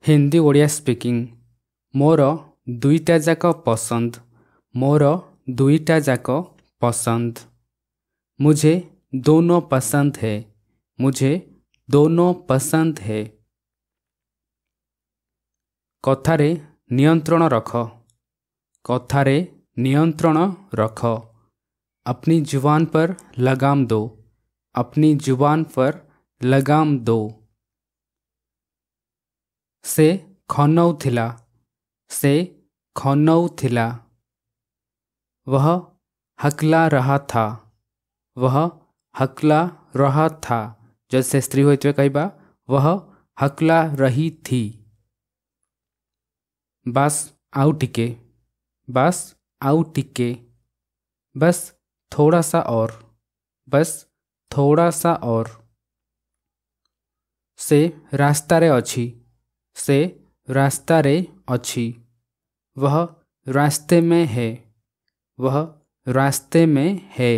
Hindi Odia speaking मोर दुईटा जाक पसंद। मोर दुईटा जाक पसंद। मुझे दोनों पसंद है। मुझे दोनों पसंद है। कथारे नियंत्रण रख। कथारे नियंत्रण रख। अपनी जुबान पर लगाम दो। अपनी जुबान पर लगाम दो। से खनौथिला। से खनौथिला। वह हकला रहा था। वह हकला रहा था। जैसे स्त्री होइतबे कहबा वह हकला रही थी। बस आउ टिके। बस आउ टिके। बस थोड़ा सा और। बस थोड़ा सा और। से रास्ता रे अछि। से रास्ता रे अछि। वह रास्ते में है। वह रास्ते में है।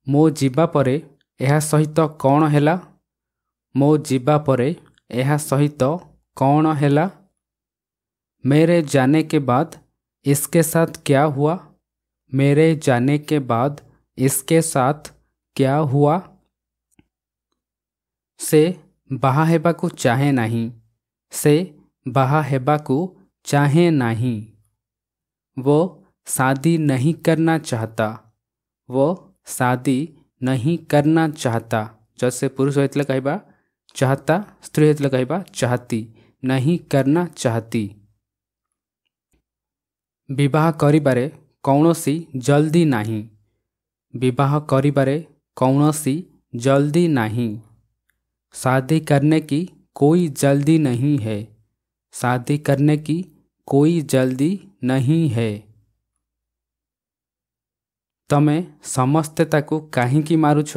मो जीवा परे एहा सहित कौन हैला। मो जीवा परे एहा सहित कौन हैला। मेरे जाने के बाद इसके साथ क्या हुआ। मेरे जाने के बाद इसके साथ क्या हुआ। से बाहा हेबाकू चाहे नहीं। से बाहा हेबाकू चाहे नहीं। वो शादी नहीं करना चाहता। वो शादी नहीं करना चाहता। जैसे पुरुष होइतले कहबा चाहता, स्त्री होइतले कहबा चाहती। नहीं करना चाहती। विवाह करिबारे कौनसी जल्दी नहीं। विवाह करिबारे कौनसी जल्दी नहीं। शादी करने की कोई जल्दी नहीं है। शादी करने की कोई जल्दी नहीं है। तमे समस्ते ताकू काहींकी मारुछ।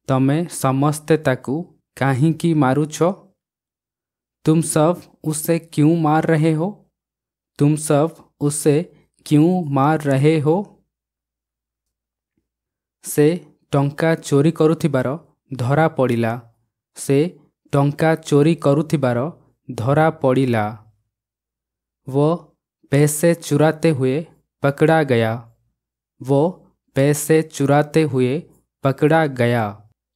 तमे समस्ते ताकू काहींकी मारुछ। तुम सब उसे क्यों मार रहे हो। तुम सब उसे क्यों मार रहे हो। से टंका चोरी करुथिबार धरा पड़िला। से टंका चोरी करुथिबार धरा पड़िला। वो पैसे चुराते हुए पकड़ा गया। वो पैसे चुराते हुए पकड़ा गया।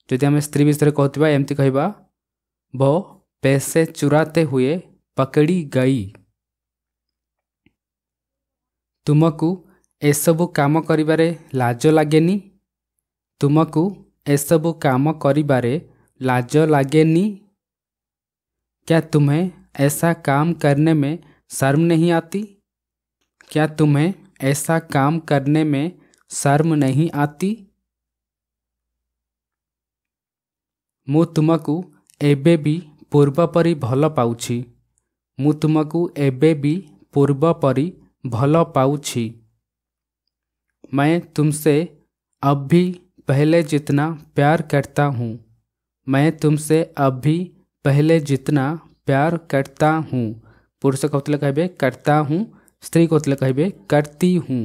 यदि आम स्त्री विषय कहथिबा एमती कहबा वो पैसे चुराते हुए पकड़ी गई। तुमको एसबु काम करिबारे लाज लागेनी। तुमको एसबु काम करिबारे लाज लागेनी। क्या तुम्हें ऐसा काम करने में शर्म नहीं आती। क्या तुम्हें ऐसा काम करने में शर्म नहीं आती। मु तुमको एबे भी पूर्व परी भल पाउछि। मु तुमको एबे भी पूर्व परी भल पाउछि। मैं तुमसे अब भी पहले जितना प्यार करता हूँ। मैं तुमसे अब भी पहले जितना प्यार करता हूँ। पुरुष कहते कहबे करता हूँ। स्त्री कहते कहबे करती हूँ।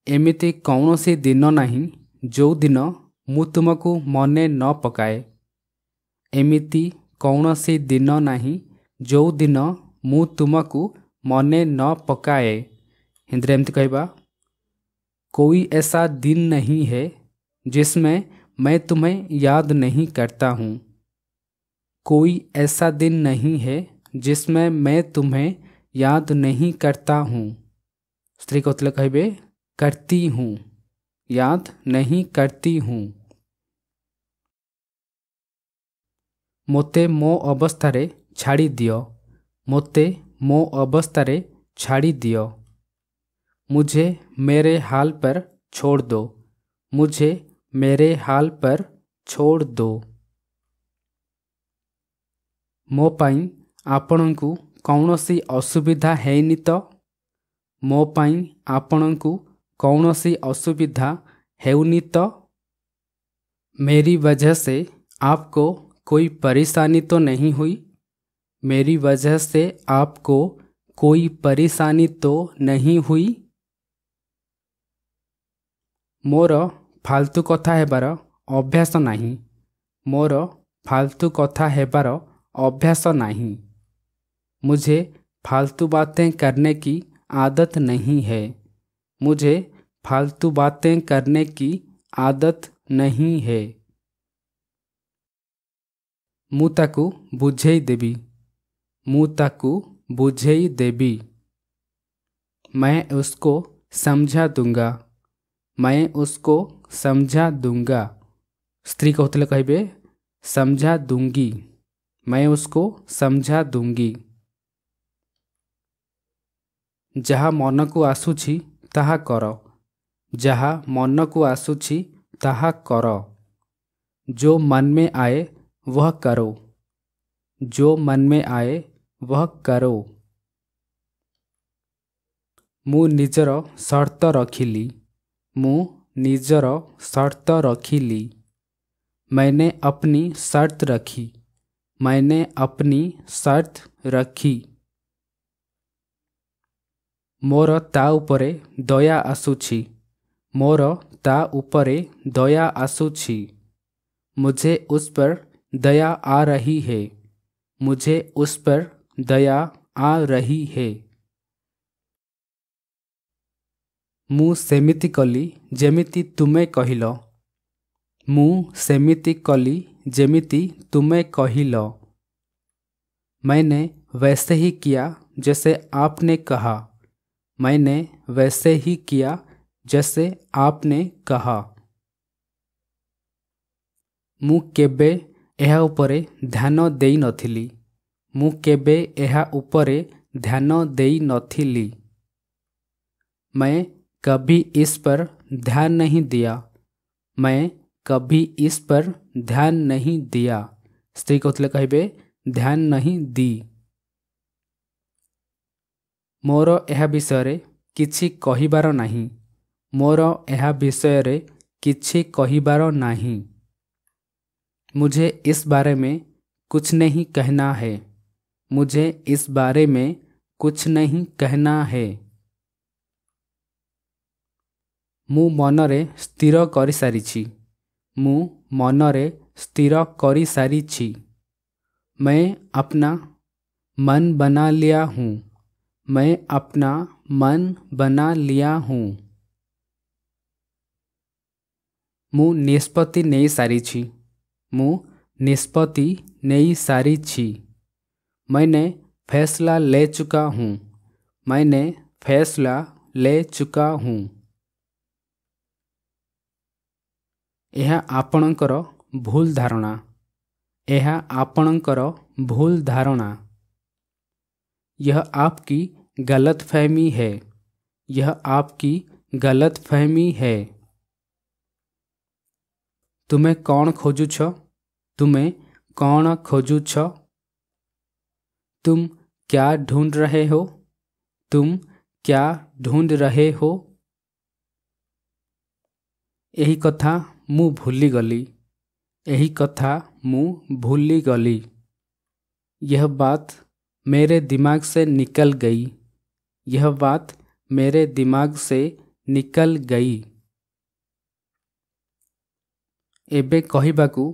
एमिति कौनसी दिन नहीं जो दिन मु तुमको मने न पकाए। एमिति कौनसी दिन नहीं जो दिन मु तुमको मने न पकाए। हिंदी एमती कहबा कोई ऐसा दिन नहीं है जिसमें मैं तुम्हें याद नहीं करता हूँ। कोई ऐसा दिन नहीं है जिसमें मैं तुम्हें याद नहीं करता हूँ। स्त्री कहते कहबे करती हूँ। याद नहीं करती हूँ। मोते मो अवस्थारे छाड़ी दियो। मोते मो अवस्थारे छाड़ी दियो। मुझे मेरे हाल पर छोड़ दो। मुझे मेरे हाल पर छोड़ दो। मो पाई आपनकु कौनसी असुविधा हैनी तो। मो पाई आपनकु कौनसी असुविधा हेउनी तो। मेरी वजह से आपको कोई परेशानी तो नहीं हुई। मेरी वजह से आपको कोई परेशानी तो नहीं हुई। मोर फालतू कथा हेबार अभ्यास नहीं। मोर फालतू कथा हेबार अभ्यास नहीं। मुझे फालतू बातें करने की आदत नहीं है। मुझे फालतू बातें करने की आदत नहीं है। मु ताकू बुझेई देबी। मु ताकू बुझेई देबी। मैं उसको समझा दूंगा। मैं उसको समझा दूंगा। स्त्री कहते कहे समझा दूंगी। मैं उसको समझा दूंगी। जहा मन को आसुछि ताहा कर। जहा मन को आसुछि ताहा कर। जो मन में आए वह करो। जो मन में आए वह करो। मु निजर शर्त रखिली। मु निजर शर्त रखिली। मैंने अपनी शर्त रखी। मैंने अपनी शर्त रखी। मोर ता उपरे दया आसुछि। मोर ता उपरे दया आसुछि। मुझे उस पर दया आ रही है। मुझे उस पर दया आ रही है। मु सेमिति कली जेमिति तुमे कहिल। मु सेमिति कली जेमिति तुमे कहिल। मैंने वैसे ही किया जैसे आपने कहा। मैंने वैसे ही किया जैसे आपने कहा। मु केबे एहा उपरे ध्यान देई नथिली। मु केबे एहा उपरे ध्यान देई नथिली। मैं कभी इस पर ध्यान नहीं दिया। मैं कभी इस पर ध्यान नहीं दिया। स्त्री कहते कहे ध्यान नहीं दी। मोर एहा विषय किछि कहिबार नहीं। मोर एहा विषय किछि कहिबार नहीं। मुझे इस बारे में कुछ नहीं कहना है। मुझे इस बारे में कुछ नहीं कहना है। मु मनरे स्थिर करि सारिछि। मु मनरे स्थिर करि सारिछि। मैं अपना मन बना लिया हूँ। मैं अपना मन बना लिया हूँ। मु निष्पत्ति नहीं सारिछि। मु निष्पत्ति नहीं सारिछि। मैंने फैसला ले चुका हूँ। मैंने फैसला ले चुका हूँ। यह आपणकर भूल धारणा। यह आपणकर भूल धारणा। यह आपकी गलतफहमी है। यह आपकी गलतफहमी है। तुमे कौन खोजुछ। तुमे कौन खोजुछ। तुम क्या ढूंढ रहे हो। तुम क्या ढूंढ रहे हो। यही कथा मु भूली गली। यही कथा मु भूली गली। यह बात मेरे दिमाग से निकल गई। यह बात मेरे दिमाग से निकल गई। एबे कहिबाकू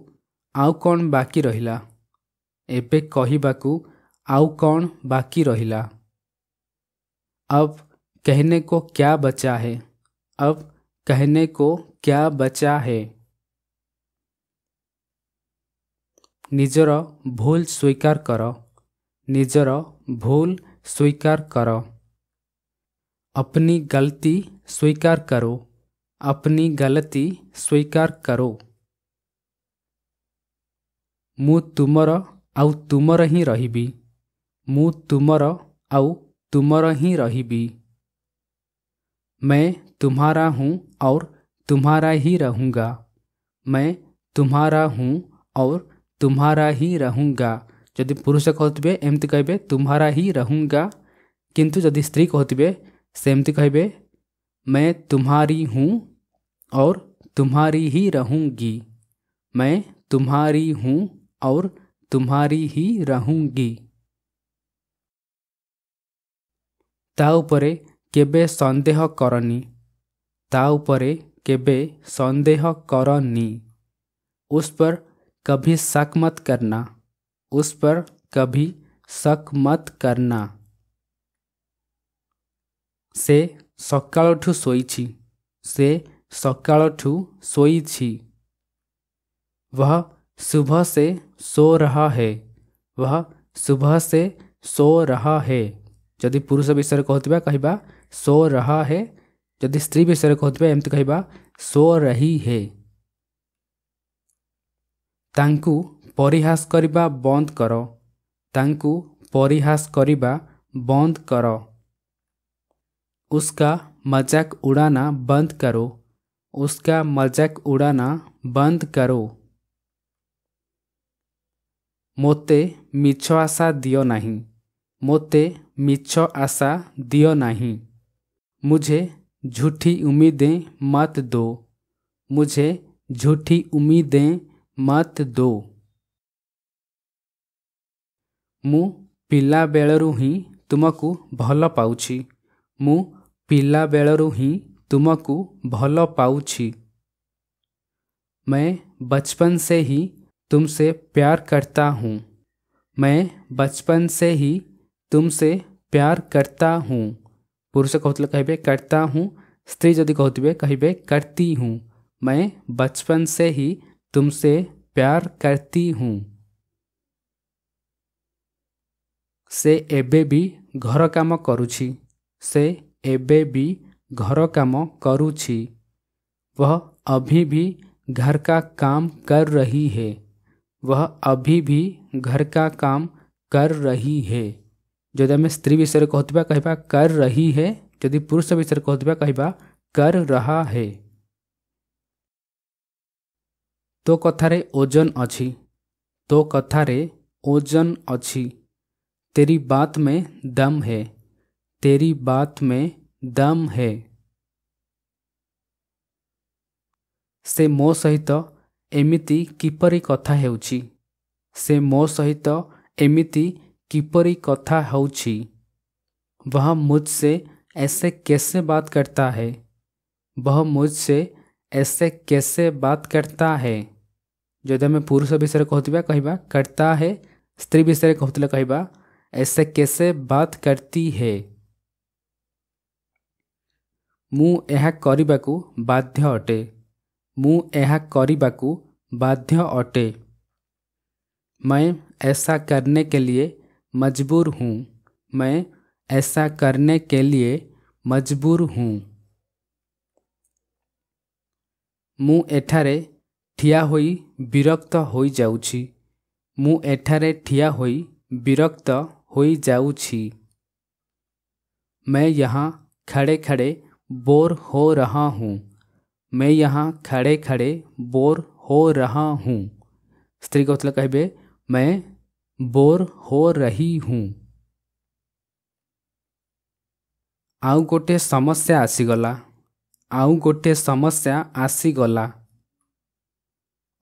आउ कौन बाकी रहिला। एबे कहिबाकू आउ कौन बाकी रहिला। अब कहने को क्या बचा है। अब कहने को क्या बचा है। निजर भूल स्वीकार कर। निजर भूल स्वीकार कर। अपनी गलती स्वीकार करो। अपनी गलती स्वीकार करो। मु तुमर आउ तुमर ही रहिबी। मु तुमर आउ तुमर ही रहिबी। मैं तुम्हारा हूँ और तुम्हारा ही रहूँगा। मैं तुम्हारा हूँ और तुम्हारा ही रहूँगा। यदि पुरुष कहते एमती कहे तुम्हारा ही रहूँगा। किंतु यदि स्त्री कहते सेमती कहे मैं तुम्हारी हूँ और तुम्हारी ही रहूँगी। मैं तुम्हारी हूँ और तुम्हारी ही रहूँगी। ता उपरे केबे संदेह करनी। ता उपरे केबे संदेह करनी। उस पर कभी शक मत करना, उस पर कभी शक मत करना। से सकाळठू शोइछि, से सकाळठू शोइछि। वह सुबह से सो रहा है, वह सुबह से सो रहा है। जदि पुरुष विषय कहथिबा कहिबा सो रहा है, जदि स्त्री विषय कहथिबा एमति कहिबा सो रही है। तांकु परिहास करिबा बंद करो, तांकु परिहास करिबा बंद करो। उसका मजाक उड़ाना बंद करो, उसका मजाक उड़ाना बंद करो। मोते मिछ आशा दियो नहीं, मोते मिछ आशा दियो नहीं। मुझे झूठी उम्मीदें मत दो, मुझे झूठी उम्मीदें मत दो। मु पिला बेलरू ही तुमको भल पाउछि, मु पिला बेलरू ही तुमको भल पाउछि। मैं बचपन से ही तुमसे प्यार करता हूँ, मैं बचपन से ही तुमसे प्यार करता हूँ। पुरुष कहते कहे करता हूँ, स्त्री जदि कहते कहे करती हूँ। मैं बचपन से ही तुमसे प्यार करती हूँ। से एबे भी घर काम करुछि, से एबे भी घर काम करुछि। वह अभी भी घर का काम कर रही है, वह अभी भी घर का काम कर रही है। जदि आम स्त्री विषय कहथिबा कहिबा कर रही है, जदि पुरुष विषय कहथिबा कहिबा कर रहा है। तो कथारे ओजन अछि, तो कथारे ओजन अछि। तेरी बात में दम है, तेरी बात में दम है। से मो सहित एमिति किपरि कथा हेउछि, से मो सहित एमिति किपरि कथा हेउछि। वह मुझसे ऐसे कैसे बात करता है, वह मुझसे ऐसे कैसे बात करता है। जदि आम पुरुष विषय कहथिबा कहिबा करता है, स्त्री विषय कहथिले कहिबा ऐसे कैसे बात करती है। मु एहा करिबाकू बाध्य अटे, मु एहा करिबाकू बाध्य अटे। मैं ऐसा करने के लिए मजबूर हूँ, मैं ऐसा करने के लिए मजबूर हूँ। मु एठारे ठिया होई विरक्त होई जाउछि, मु एठारे ठिया होई विरक्त होई जाउछि। मैं यहाँ खड़े खड़े बोर हो रहा हूँ, मैं यहाँ खड़े खड़े बोर हो रहा हूँ। स्त्री कहथिले कहिबे मैं बोर हो रही हूँ। आउ गोटे समस्या आसीगला, आउ गोटे समस्या आसीगला।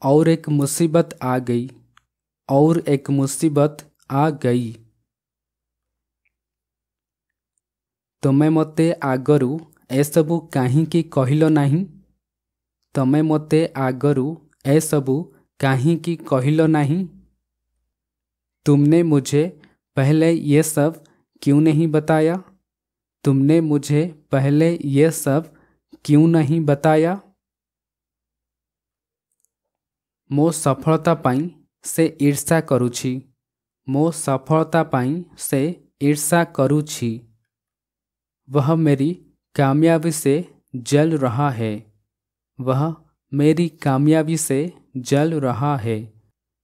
और एक मुसीबत आ गई, और एक मुसीबत आ गई। तमे मते आगरू एसबू काहींकी कहिलो नहीं, तमे मते आगरू एसबू काहींकी कहिलो नहीं। तुमने मुझे पहले ये सब क्यों नहीं बताया, तुमने मुझे पहले ये सब क्यों नहीं बताया। मो सफलता पाई से ईर्षा करुछि, मो सफलता पाई से ईर्षा करुछि। वह मेरी कामयाबी से जल रहा है, वह मेरी कामयाबी से जल रहा है।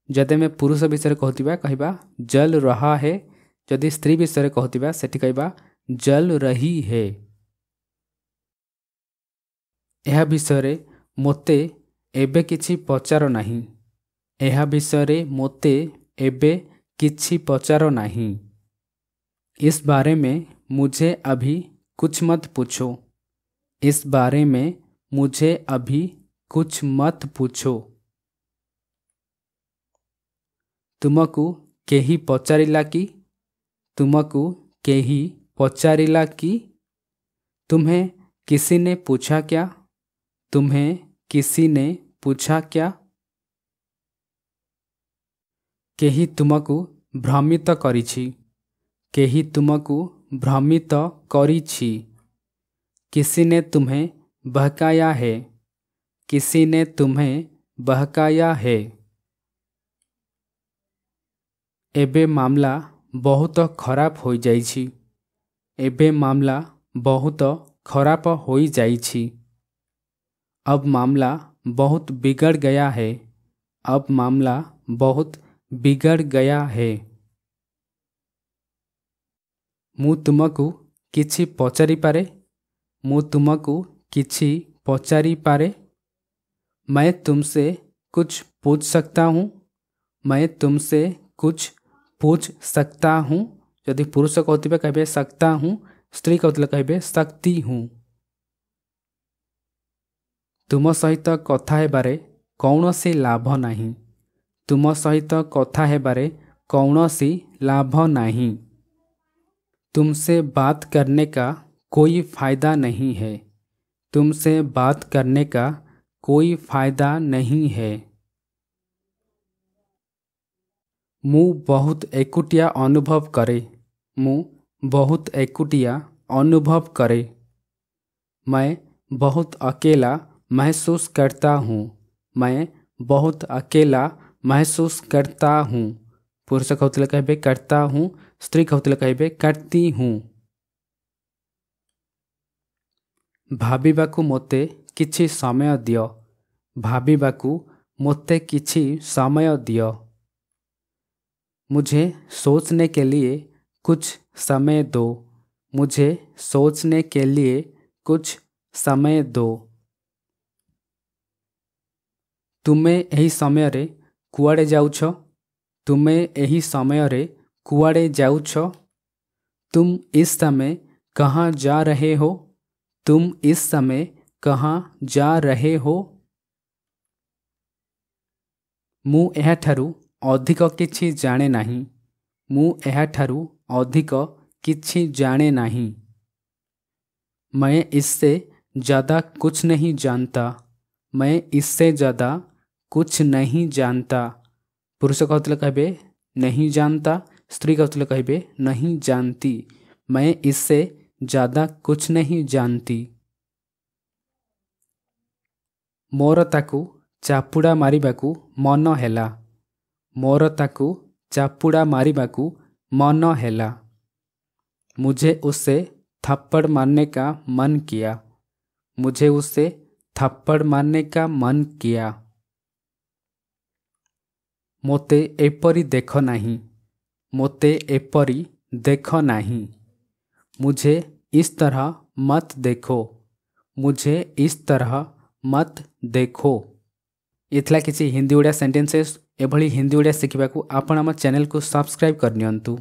जदि मैं पुरुष विषय कहथिबा कहिबा जल रहा है, जदि स्त्री विषय कहथिबा सेठी कहिबा जल रही है। यह विषय मोते एबे किछि पचार नहीं, यह विषय मोते एबे किछि पचार नहीं। इस बारे में मुझे अभी कुछ मत पूछो, इस बारे में मुझे अभी कुछ मत पूछो। तुमको केही पचारिला कि, तुमको केही पचारिला कि। तुम्हें किसी ने पूछा क्या, तुम्हें किसी ने पूछा क्या। केही तुमको भ्रमित करिछि, केही तुमको भ्रमित करिछि। किसी ने तुम्हें बहकाया है, किसी ने तुम्हें बहकाया है। एबे मामला बहुत खराब हो जाइछि, एबे मामला बहुत खराब हो जाइछि। अब मामला बहुत बिगड़ गया है, अब मामला बहुत बिगड़ गया है। मु तुमको किछि पचारि पारे, मु तुमको किछि पचारि पारे। मैं तुमसे कुछ पूछ सकता हूँ, मैं तुमसे कुछ पूछ सकता हूँ। यदि पुरुष कहते कहे सकता हूँ, स्त्री कहते कहे सकती हूँ। तुम सहित कथा हेबारे कौनसी लाभ नहीं, तुम सहित कथा हेबारे कौनसी लाभ नहीं। तुमसे बात करने का कोई फायदा नहीं है, तुमसे बात करने का कोई फायदा नहीं है। मु बहुत एकुटिया अनुभव करे, मु बहुत एकुटिया अनुभव करे। मैं बहुत अकेला महसूस करता हूँ, मैं बहुत अकेला महसूस करता हूँ। पुरुष कहते कहे करता हूँ, स्त्री कहते कहे करती हूँ। भाबिबाकू मोते किछि समय दियो, भाबिबाकू मोते किछि समय दियो। मुझे सोचने के लिए कुछ समय दो, मुझे सोचने के लिए कुछ समय दो। तुमे एही समय रे कुआड़े जाउछ, तुमे एही समय रे कुआड़े जाउछ। तुम इस समय कहाँ जा रहे हो, तुम इस समय कहाँ जा रहे हो। मु एहाठारु अधिक किछि जाने नहीं, मु एहाठारु अधिक किछि जाने नहीं। मैं इससे ज़्यादा कुछ नहीं जानता, मैं इससे ज़्यादा कुछ नहीं जानता। पुरुष कहते कहे नहीं जानता, स्त्री कहते कहे नहीं जानती। मैं इससे ज़्यादा कुछ नहीं जानती। मोर ताकू चापुड़ा मारिबाकू मन हेला, मोर ताकू चापुड़ा मारिबाकू मन हेला। मुझे उससे थप्पड़ मारने का मन किया, मुझे उससे थप्पड़ मारने का मन किया। मोते एपरी देख नहीं, मोते एपरी देख नहीं। मुझे इस तरह मत देखो, मुझे इस तरह मत देखो। इथला किसी हिंदी ओडिया सेंटेंसेस एभली हिंदी ओडिया शिखिबाकू आपण आम चैनल को सब्सक्राइब करनियंतु।